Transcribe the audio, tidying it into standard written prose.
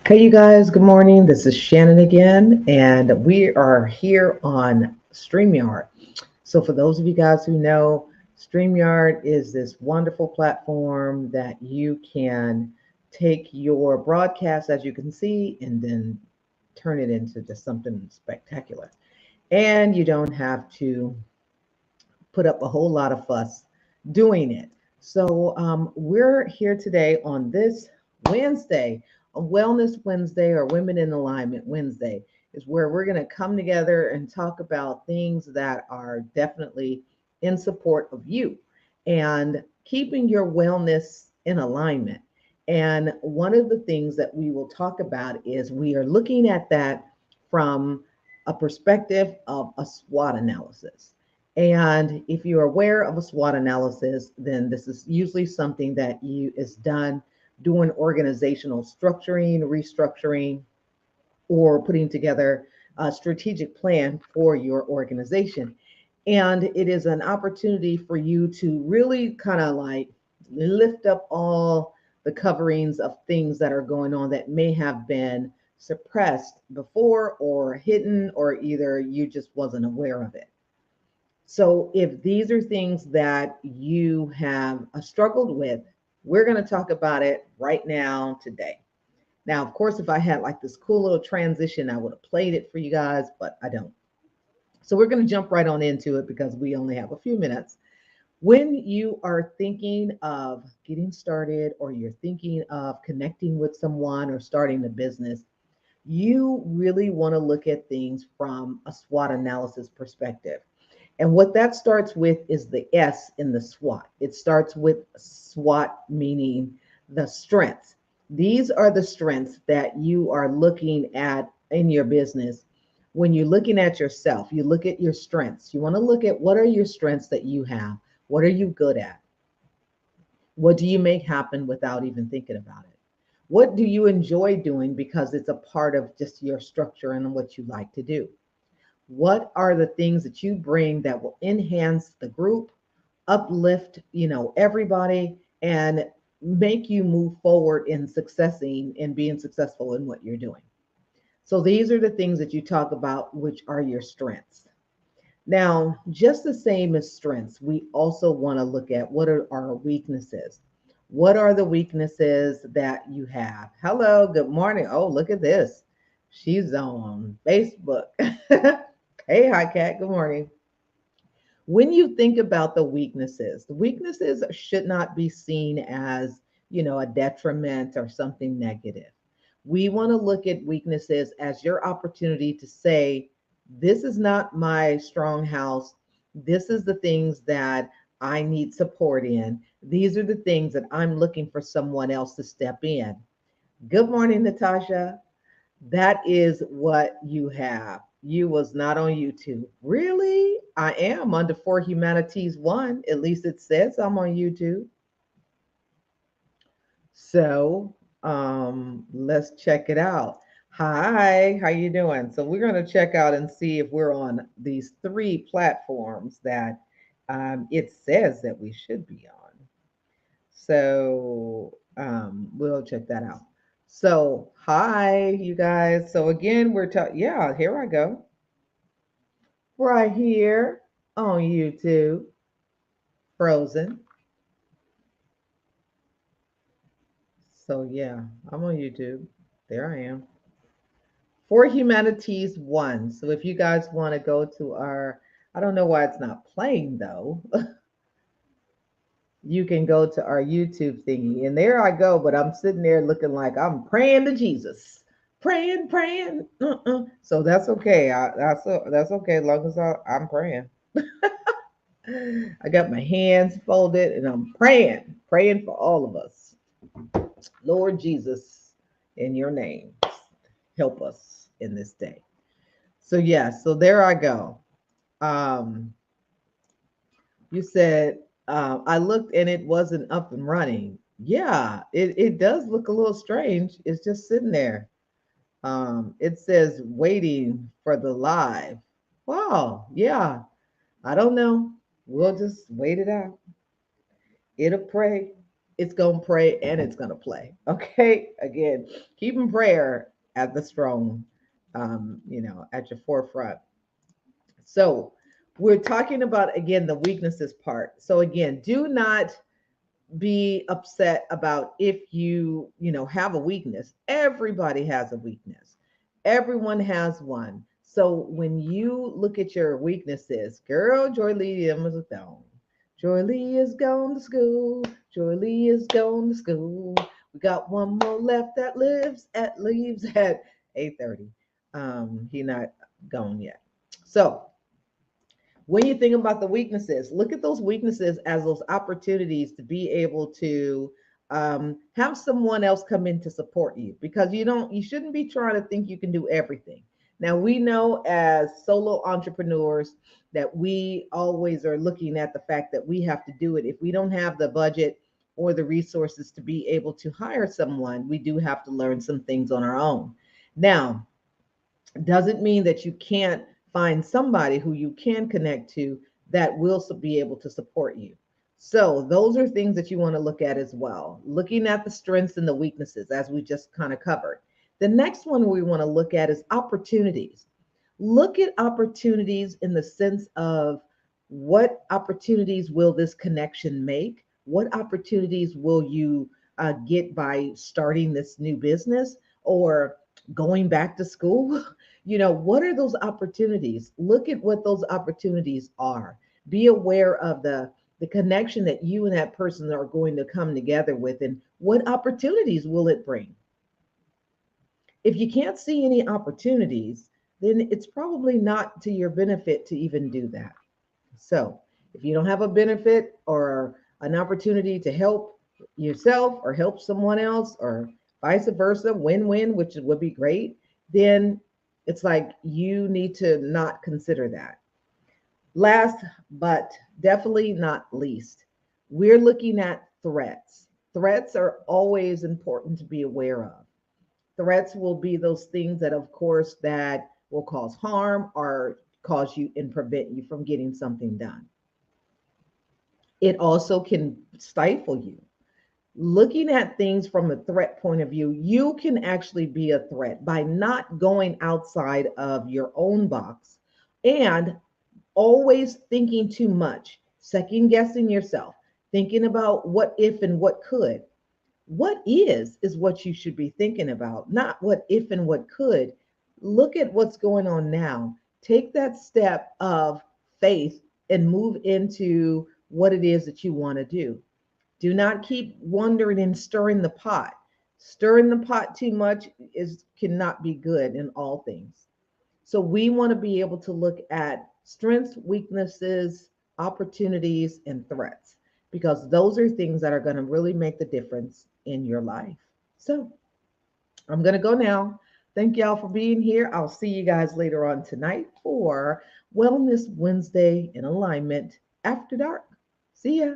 Hey, you guys, good morning. This is Shannon again, and we are here on StreamYard. So, for those of you guys who know, StreamYard is this wonderful platform that you can take your broadcast, as you can see, and then turn it into just something spectacular. And you don't have to put up a whole lot of fuss doing it. So we're here today on this Wednesday, a Wellness Wednesday or Women in Alignment Wednesday, is where we're going to come together and talk about things that are definitely in support of you and keeping your wellness in alignment. And one of the things that we will talk about is we are looking at that from a perspective of a SWOT analysis. And if you're aware of a SWOT analysis, then this is usually something that you is done doing organizational structuring, restructuring, or putting together a strategic plan for your organization. And it is an opportunity for you to really kind of like lift up all the coverings of things that are going on that may have been suppressed before or hidden, or either you just wasn't aware of it. So, if these are things that you have struggled with, we're going to talk about it right now today. Now, of course, if I had like this cool little transition, I would have played it for you guys, but I don't. So, we're going to jump right on into it because we only have a few minutes. When you are thinking of getting started or you're thinking of connecting with someone or starting a business, you really want to look at things from a SWOT analysis perspective. And what that starts with is the S in the SWOT. It starts with SWOT, meaning the strengths. These are the strengths that you are looking at in your business. When you're looking at yourself, you look at your strengths. You want to look at what are your strengths that you have? What are you good at? What do you make happen without even thinking about it? What do you enjoy doing because it's a part of just your structure and what you like to do? What are the things that you bring that will enhance the group, uplift, everybody, and make you move forward in successing and being successful in what you're doing? So these are the things that you talk about, which are your strengths. Now, just the same as strengths, we also want to look at what are our weaknesses. What are the weaknesses that you have? Hello, good morning. Oh, look at this. She's on Facebook. Hey, hi, Kat. Good morning. When you think about the weaknesses should not be seen as, a detriment or something negative. We want to look at weaknesses as your opportunity to say, this is not my strong house. This is the things that I need support in. These are the things that I'm looking for someone else to step in. Good morning, Natasha. That is what you have. You was not on YouTube. Really? I am under For Humanities One. At least it says I'm on YouTube. So let's check it out. Hi, how you doing? So we're going to check out and see if we're on these three platforms that it says that we should be on. So we'll check that out. So hi, you guys. So again, we're talking. Yeah, here I go. Right here on YouTube, Frozen. So yeah, I'm on YouTube. There I am. For Humanities One. So if you guys want to go to our, I don't know why it's not playing though. You can go to our YouTube thingy, and there I go. But I'm sitting there looking like I'm praying to Jesus, praying, praying. So that's okay. That's okay as long as I'm praying. I got my hands folded, and I'm praying, praying for all of us. Lord Jesus, in your name, help us in this day. So yeah, so there I go. Um, you said I looked and it wasn't up and running. Yeah, it does look a little strange. It's just sitting there. It says waiting for the live. Wow, yeah. I don't know. We'll just wait it out. It'll pray. it's going to pray and it's going to play. Okay. Again, keeping prayer at the strong, at your forefront. So we're talking about, again, the weaknesses part. So again, do not be upset about if you have a weakness. Everybody has a weakness. Everyone has one. So when you look at your weaknesses, girl, Joy Lee is gone. Joy Lee is gone to school. Joy Lee is gone to school. We got one more left that leaves at 8:30. He not gone yet. So when you think about the weaknesses, look at those weaknesses as those opportunities to be able to have someone else come in to support you, because you shouldn't be trying to think you can do everything. Now, we know as solo entrepreneurs that we always are looking at the fact that we have to do it. If we don't have the budget or the resources to be able to hire someone, we do have to learn some things on our own. Now, doesn't mean that you can't find somebody who you can connect to that will be able to support you. So those are things that you want to look at as well. Looking at the strengths and the weaknesses, as we just kind of covered. The next one we want to look at is opportunities. Look at opportunities in the sense of, what opportunities will this connection make? What opportunities will you get by starting this new business or going back to school? What are those opportunities? Look at what those opportunities are. Be aware of the connection that you and that person are going to come together with, and what opportunities will it bring. If you can't see any opportunities, then it's probably not to your benefit to even do that. So if you don't have a benefit or an opportunity to help yourself or help someone else, or vice versa, win-win, which would be great, then it's like you need to not consider that. Last but definitely not least, we're looking at threats. Threats are always important to be aware of. Threats will be those things that, of course, that will cause harm or cause you and prevent you from getting something done. It also can stifle you. Looking at things from a threat point of view, you can actually be a threat by not going outside of your own box and always thinking too much, second guessing yourself, thinking about what if and what could. What is what you should be thinking about, not what if and what could. Look at what's going on now. Take that step of faith and move into what it is that you want to do. Do not keep wondering and stirring the pot. Stirring the pot too much cannot be good in all things. So we want to be able to look at strengths, weaknesses, opportunities, and threats, because those are things that are going to really make the difference in your life. So I'm going to go now. Thank y'all for being here. I'll see you guys later on tonight for Wellness Wednesday in Alignment After Dark. See ya.